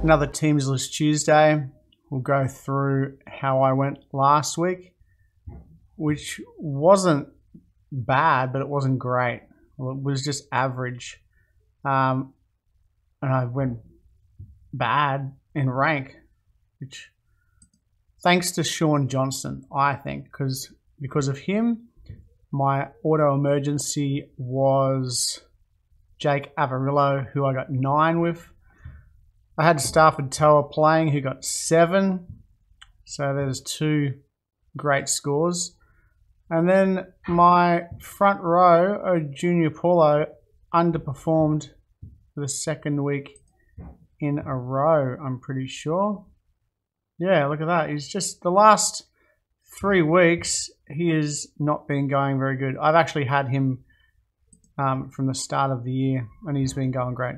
Another Teams List Tuesday. We'll go through how I went last week, which wasn't bad, but it wasn't great. Well, it was just average. And I went bad in rank, which thanks to Sean Johnson, I think, because of him, my auto emergency was Jake Avarillo, who I got 9 with. I had Stafford Toa playing, who got 7. So there's 2 great scores. And then my front row, Junior Paulo, underperformed for the second week in a row, I'm pretty sure. Yeah, look at that. He's just, the last 3 weeks, he has not been going very good. I've actually had him from the start of the year, and he's been going great.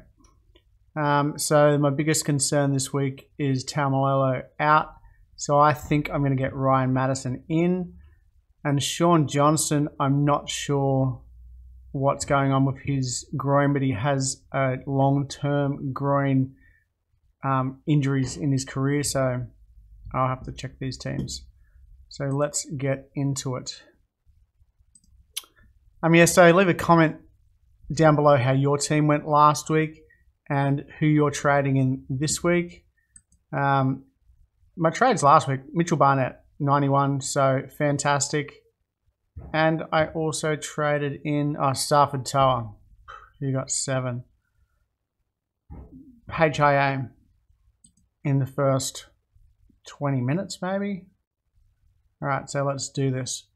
So my biggest concern this week is Taumalolo out. So I think I'm going to get Ryan Madison in. And Sean Johnson, I'm not sure what's going on with his groin, but he has a long-term groin injuries in his career. So I'll have to check these teams. So let's get into it. Yeah, so leave a comment down below how your team went last week and who you're trading in this week. My trades last week, Mitchell Barnett, 91, so fantastic. And I also traded in Stafford Toa, who got 7. HIA in the first 20 minutes, maybe. All right, so let's do this.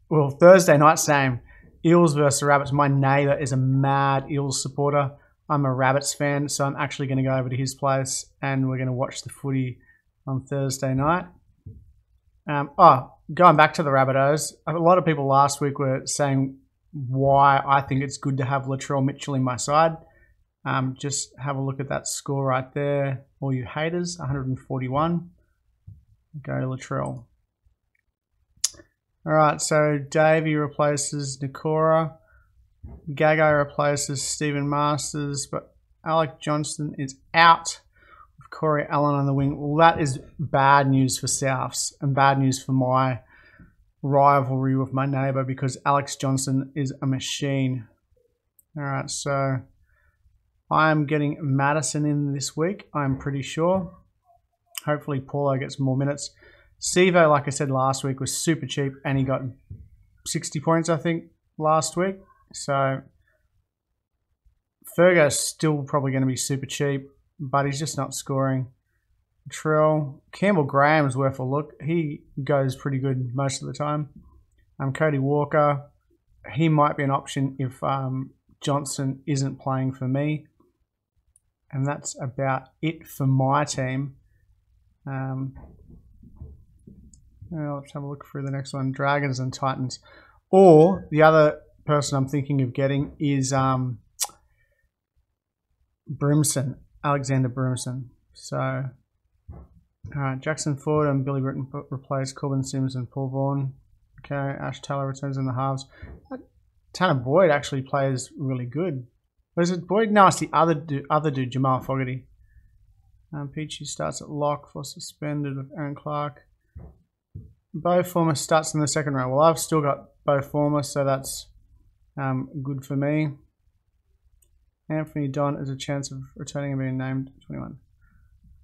Well, Thursday night's game, Eels versus Rabbits. My neighbour is a mad Eels supporter. I'm a Rabbits fan, so I'm actually going to go over to his place and we're going to watch the footy on Thursday night. Going back to the Rabbitohs, a lot of people last week were saying why I think it's good to have Latrell Mitchell in my side. Just have a look at that score right there. All you haters, 141. Go Latrell. All right, so Davey replaces Nikora. Gago replaces Stephen Masters, but Alec Johnston is out with Corey Allen on the wing. Well, that is bad news for Souths and bad news for my rivalry with my neighbour because Alex Johnson is a machine. All right, so I'm getting Madison in this week, I'm pretty sure. Hopefully Paulo gets more minutes. Sevo, like I said last week, was super cheap and he got 60 points, I think, last week. So Fergo's still probably going to be super cheap, but he's just not scoring. Trill. Campbell Graham's worth a look. He goes pretty good most of the time. Cody Walker. He might be an option if Johnson isn't playing for me. And that's about it for my team. Let's have a look through the next one. Dragons and Titans. Or the other person I'm thinking of getting is Brimson. Alexander Brimson. So, alright, Jackson Ford and Billy Britton replace Corbin Sims and Paul Vaughan. Okay, Ash Taylor returns in the halves. Tanner Boyd actually plays really good. Or is it Boyd? No, it's the other dude, Jamal Fogarty. Peachy starts at lock for suspended with Aaron Clark. Bo Former starts in the second row. Well, I've still got Bo Former, so that's good for me. Anthony Don has a chance of returning and being named 21.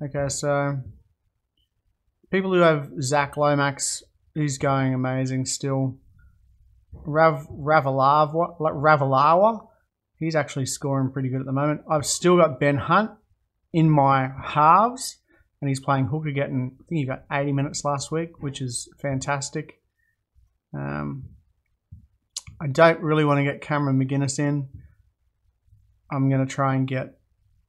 Okay, so people who have Zach Lomax, he's going amazing still. Ravalawa, he's actually scoring pretty good at the moment. I've still got Ben Hunt in my halves, and he's playing hooker, getting, I think he got 80 minutes last week, which is fantastic. I don't really want to get Cameron McGuinness in. I'm going to try and get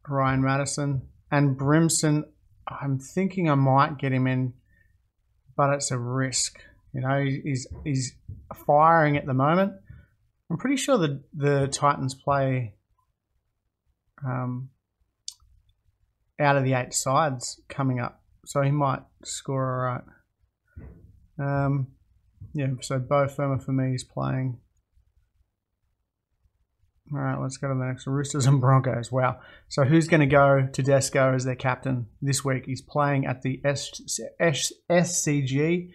Ryan Madison. And Brimson, I'm thinking I might get him in, but it's a risk. You know, he's firing at the moment. I'm pretty sure the Titans play out of the 8 sides coming up, so he might score all right. Yeah, so Bo Firma for me is playing. All right, let's go to the next. Roosters and Broncos. Wow. So who's going to go to Desco as their captain this week? He's playing at the SCG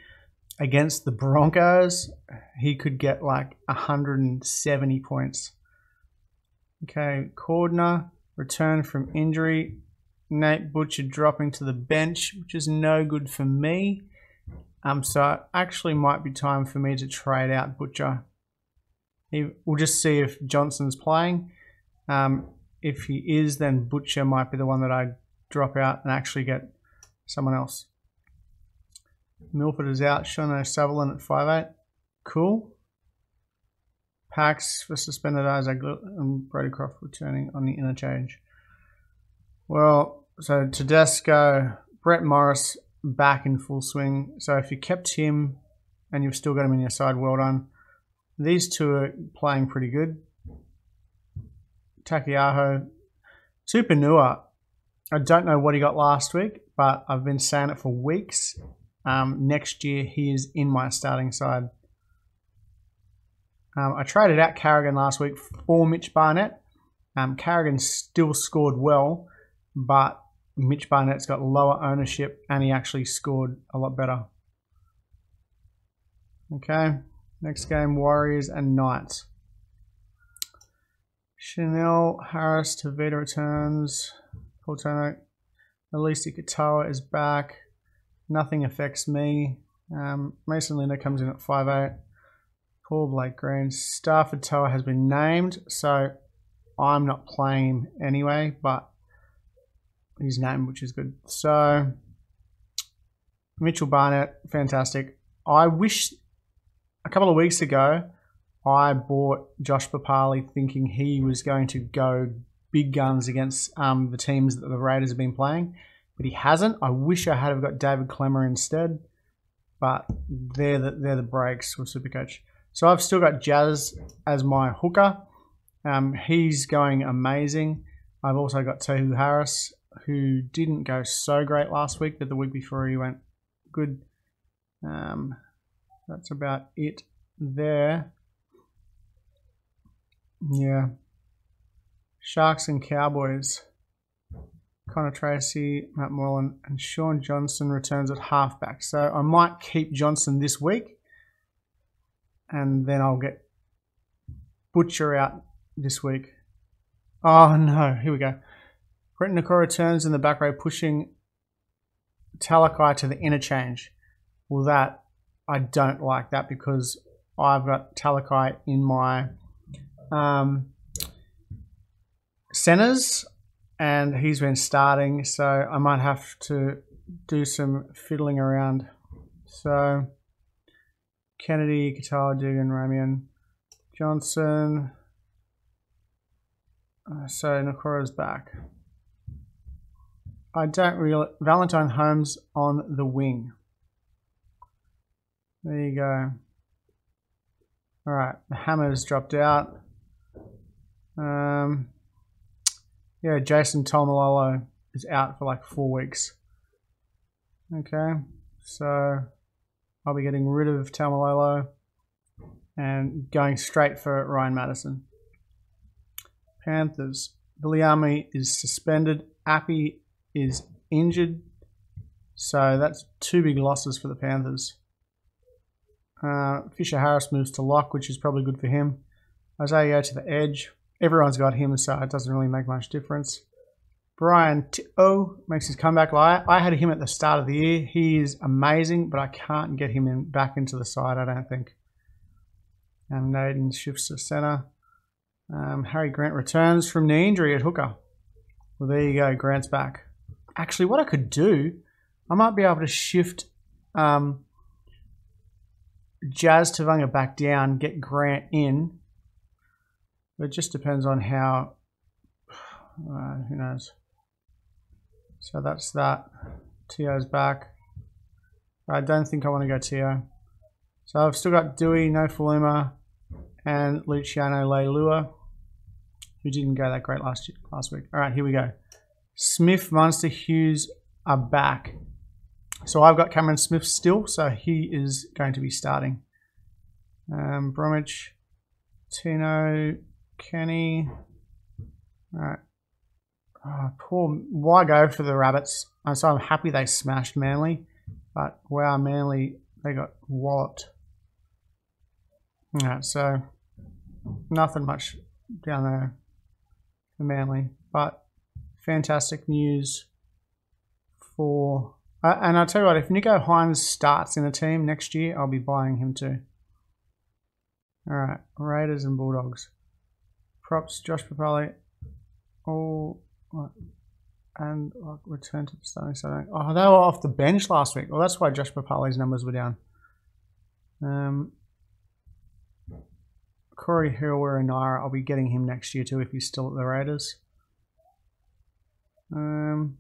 against the Broncos. He could get like 170 points. Okay, Cordner returned from injury. Nate Butcher dropping to the bench, which is no good for me. So it actually might be time for me to trade out Butcher. We'll just see if Johnson's playing. If he is, then Butcher might be the one that I drop out and actually get someone else. Milford is out. Sean Sutherland at 5'8". Cool. Pax for suspended Isaac and Brody Croft returning on the interchange. Well, so Tedesco, Brett Morris back in full swing. So if you kept him and you've still got him in your side, well done. These two are playing pretty good. Takiaho. Tupanua. I don't know what he got last week, but I've been saying it for weeks. Next year, he is in my starting side. I traded out Carrigan last week for Mitch Barnett. Carrigan still scored well, but Mitch Barnett's got lower ownership and he actually scored a lot better. Okay, next game, Warriors and Knights. Chanel, Harris, Tavita returns. Portono, Elise Katoa is back. Nothing affects me. Mason Linda comes in at 5'8". Paul Blake Green. Stafford Toa has been named, so I'm not playing him anyway, but he's named, which is good. So, Mitchell Barnett, fantastic. I wish a couple of weeks ago I bought Josh Papali thinking he was going to go big guns against the teams that the Raiders have been playing, but he hasn't. I wish I had got David Clemmer instead, but they're the breaks with Supercoach. So I've still got Jazz as my hooker. He's going amazing. I've also got Tohu Harris, who didn't go so great last week, but the week before he went good. That's about it there. Yeah. Sharks and Cowboys. Connor Tracy, Matt Moreland, and Sean Johnson returns at halfback. So I might keep Johnson this week, and then I'll get Butcher out this week. Oh no, here we go. Brenton Nakora returns in the back row, pushing Talakai to the interchange. Well, that, I don't like that because I've got Talakai in my centers and he's been starting, so I might have to do some fiddling around. So, Kennedy, Qatar, Dugan, Ramian, Johnson. So Nakora's back. I don't really... Valentine Holmes on the wing. There you go. Alright, the Hammer's dropped out. Yeah, Jason Taumalolo is out for like 4 weeks. Okay, so I'll be getting rid of Taumalolo and going straight for Ryan Madison. Panthers. Viliami is suspended. Appy is injured. So that's 2 big losses for the Panthers. Fisher Harris moves to lock, which is probably good for him. Isaiah to the edge. Everyone's got him, so it doesn't really make much difference. Brian T.O. makes his comeback. I had him at the start of the year. He is amazing, but I can't get him back into the side, I don't think. And Naden shifts to centre. Harry Grant returns from knee injury at hooker. Well, there you go. Grant's back. Actually, what I could do, I might be able to shift Jazz Tavanga back down, get Grant in. But it just depends on how, who knows. So that's that. Tio's back. I don't think I want to go Tio. So I've still got Dewey, No Faluma, and Luciano Leilua, who didn't go that great last week. All right, here we go. Smith, Munster, Hughes are back. So I've got Cameron Smith still, so he is going to be starting. Bromwich, Tino, Kenny. Alright. Oh, why go for the Rabbits? So I'm happy they smashed Manly. But wow, Manly, they got walloped. Alright, so nothing much down there for Manly. But fantastic news for... and I'll tell you what, if Nico Hines starts in the team next year, I'll be buying him too. Alright, Raiders and Bulldogs. Props, Josh Papali. And return to the starting side. Oh, they were off the bench last week. Well, that's why Josh Papali's numbers were down. Corey Hurwer and Nrl, I'll be getting him next year too if he's still at the Raiders. And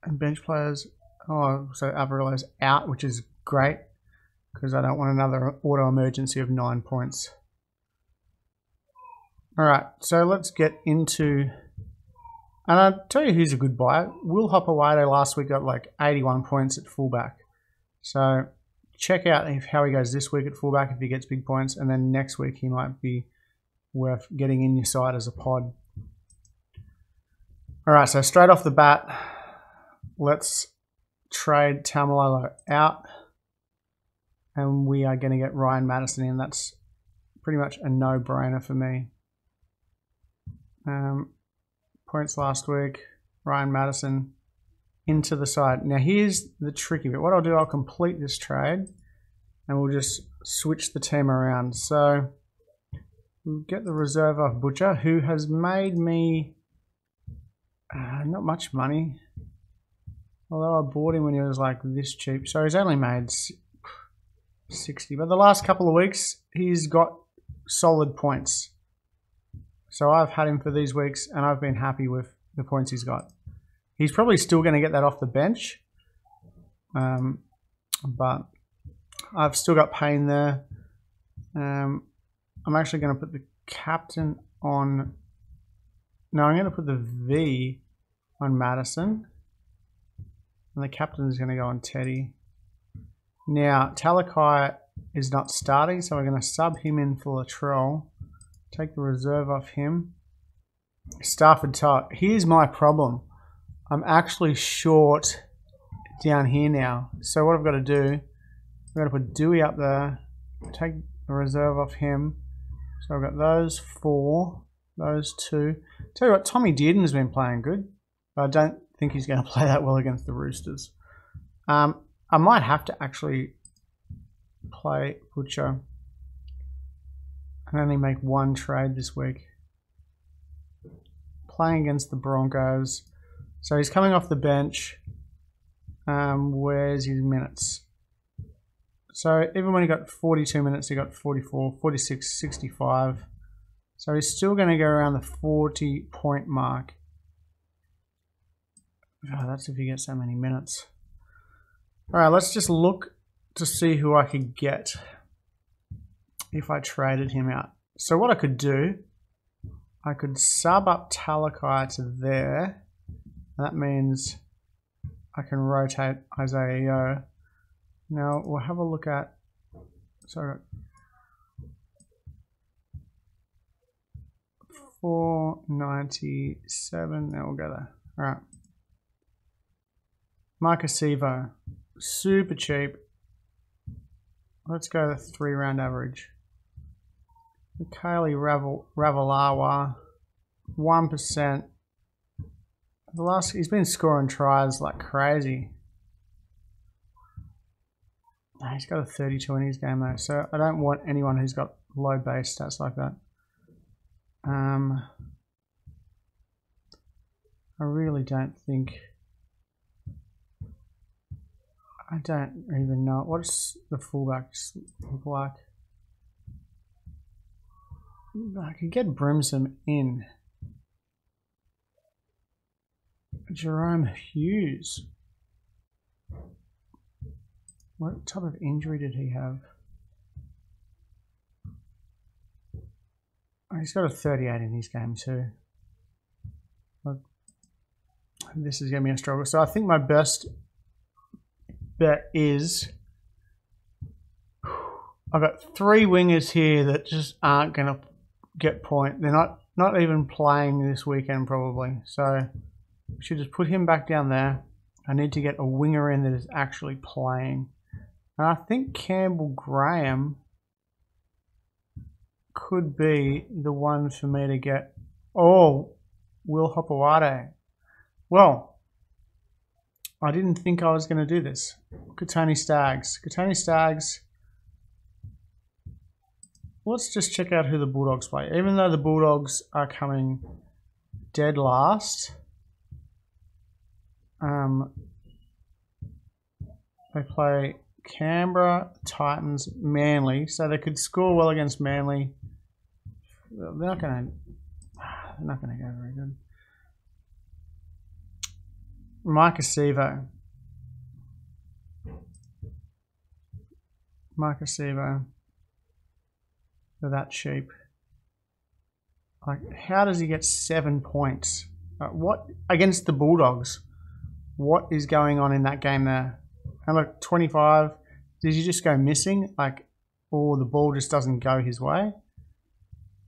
bench players. Oh, so Averilo's out, which is great because I don't want another auto emergency of 9 points. Alright, so let's get into... And I'll tell you who's a good buy. Will Hopoate last week got like 81 points at fullback. So check out how he goes this week at fullback if he gets big points. And then next week he might be worth getting in your side as a pod. Alright, so straight off the bat, let's trade Taumalolo out. And we are going to get Ryan Madison in. That's pretty much a no-brainer for me. Points last week, Ryan Madison into the side. Now here's the tricky bit. What I'll do, I'll complete this trade and we'll just switch the team around. So we'll get the reserve off Butcher, who has made me not much money. Although I bought him when he was like this cheap. So he's only made 60. But the last couple of weeks, he's got solid points. So I've had him for these weeks and I've been happy with the points he's got. He's probably still going to get that off the bench. But I've still got Payne there. I'm actually going to put the captain on... No, I'm going to put the V on Madison. And the captain is going to go on Teddy. Now, Talakai is not starting, so we're going to sub him in for Latrell. Take the reserve off him. Stafford Todd. Here's my problem. I'm actually short down here now. So what I've got to do, I've got to put Dewey up there. Take the reserve off him. So I've got those 4, those 2. Tell you what, Tommy Dearden's been playing good. But I don't think he's going to play that well against the Roosters. I might have to actually play Butcher. I only make one trade this week. Playing against the Broncos. So he's coming off the bench. Where's his minutes? So even when he got 42 minutes, he got 44, 46, 65. So he's still going to go around the 40-point mark. Oh, that's if he gets so many minutes. Alright, let's just look to see who I could get if I traded him out. So what I could do, I could sub up Talakai to there. That means I can rotate Isaiah Yeo. Now we'll have a look at, so 497, now we'll go there. Alright. Marcus Evo, super cheap. Let's go the 3-round average. Kaylee Ravalawa, 1%. He's been scoring tries like crazy. No, he's got a 32 in his game though, so I don't want anyone who's got low base stats like that. I really don't think... I don't even know. What's the fullbacks look like? I could get Brimson in. Jerome Hughes. What type of injury did he have? Oh, he's got a 38 in his game too. But this is going to be a struggle. So I think my best bet is I've got 3 wingers here that just aren't going to get point. They're not even playing this weekend probably. So we should just put him back down there. I need to get a winger in that is actually playing. And I think Campbell Graham could be the one for me to get. Oh, Will Hopoate. Well, I didn't think I was going to do this. Tonne Staggs. Tonne Staggs. Let's just check out who the Bulldogs play. Even though the Bulldogs are coming dead last, they play Canberra, Titans, Manly. So they could score well against Manly. They're not going to go very good. Marcus Sevo. They're that cheap. Like, how does he get 7 points? What against the Bulldogs? What is going on in that game there? And look, 25. Did you just go missing? Like, or the ball just doesn't go his way?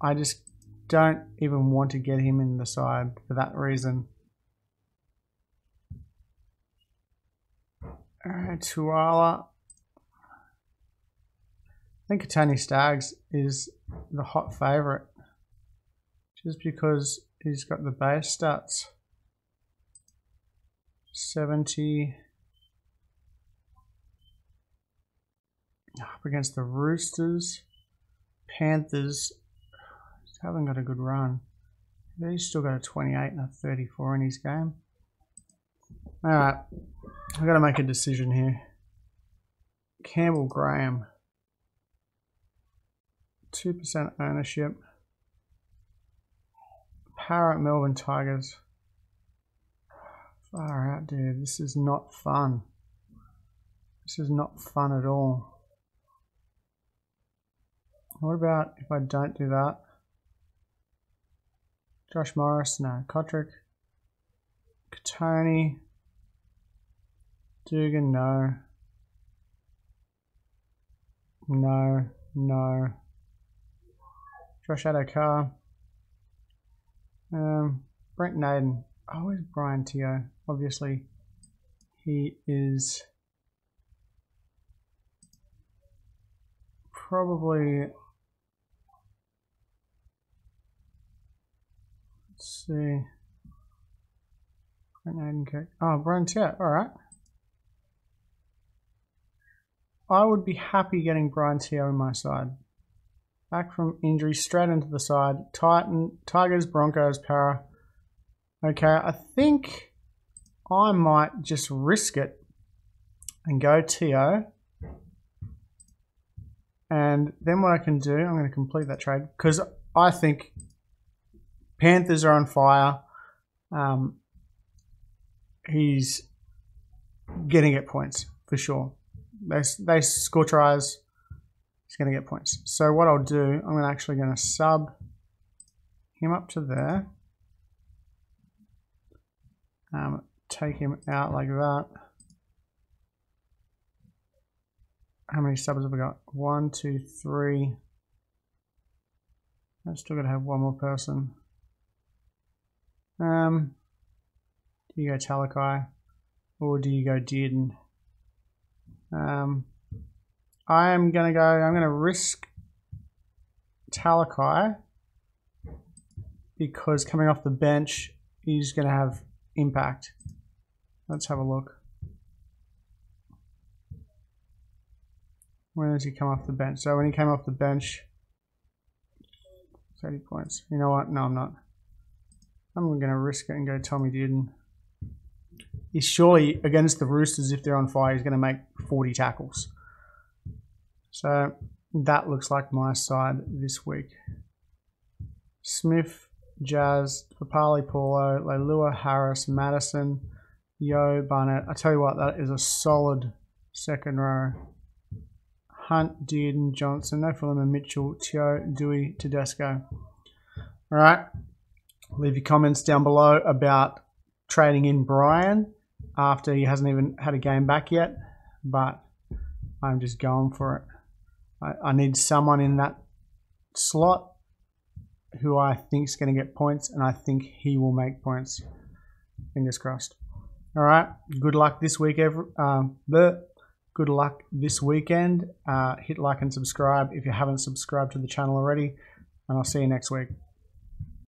I just don't even want to get him in the side for that reason. Alright, Tuala. I think Tonne Staggs is the hot favourite. Just because he's got the base stats. 70. Up against the Roosters. Panthers haven't got a good run. He's still got a 28 and a 34 in his game. Alright, I've got to make a decision here. Campbell Graham. 2% ownership. Power at Melbourne Tigers. Far out, dude. This is not fun. This is not fun at all. What about if I don't do that? Josh Morris, no. Kotrick. Katoni. Dugan, no. No. Josh Adokar. Brent Naden. Oh, where's Brian Teo? Obviously, he is probably. Let's see. Brent Naden. Oh, Brian Teo. All right. I would be happy getting Brian Teo on my side. Back from injury, straight into the side. Tigers, Broncos, Para. Okay, I think I might just risk it and go Teo. And then what I can do, I'm going to complete that trade because I think Panthers are on fire. He's getting at points for sure. They score tries. He's going to get points. So what I'll do, I'm actually going to sub him up to there. Take him out like that. How many subs have we got? 1, 2, 3. I've still got to have one more person. Do you go Talakai or do you go Dearden? I'm going to risk Talakai because coming off the bench, he's going to have impact. Let's have a look. When does he come off the bench? So when he came off the bench, 30 points. You know what? No, I'm not. I'm going to risk it and go Tommy Dearden. He's surely, against the Roosters, if they're on fire, he's going to make 40 tackles. So that looks like my side this week. Smith, Jazz, Papali Paulo, Leilua, Harris, Madison, Yo, Barnett. I tell you what, that is a solid second row. Hunt, Dearden, Johnson, no Fulham, Mitchell, Teo, Dewey, Tedesco. All right. Leave your comments down below about trading in Brian after he hasn't even had a game back yet, but I'm just going for it. I need someone in that slot who I think is going to get points, and I think he will make points. Fingers crossed. All right. Good luck this week, good luck this weekend. Hit like and subscribe if you haven't subscribed to the channel already, and I'll see you next week.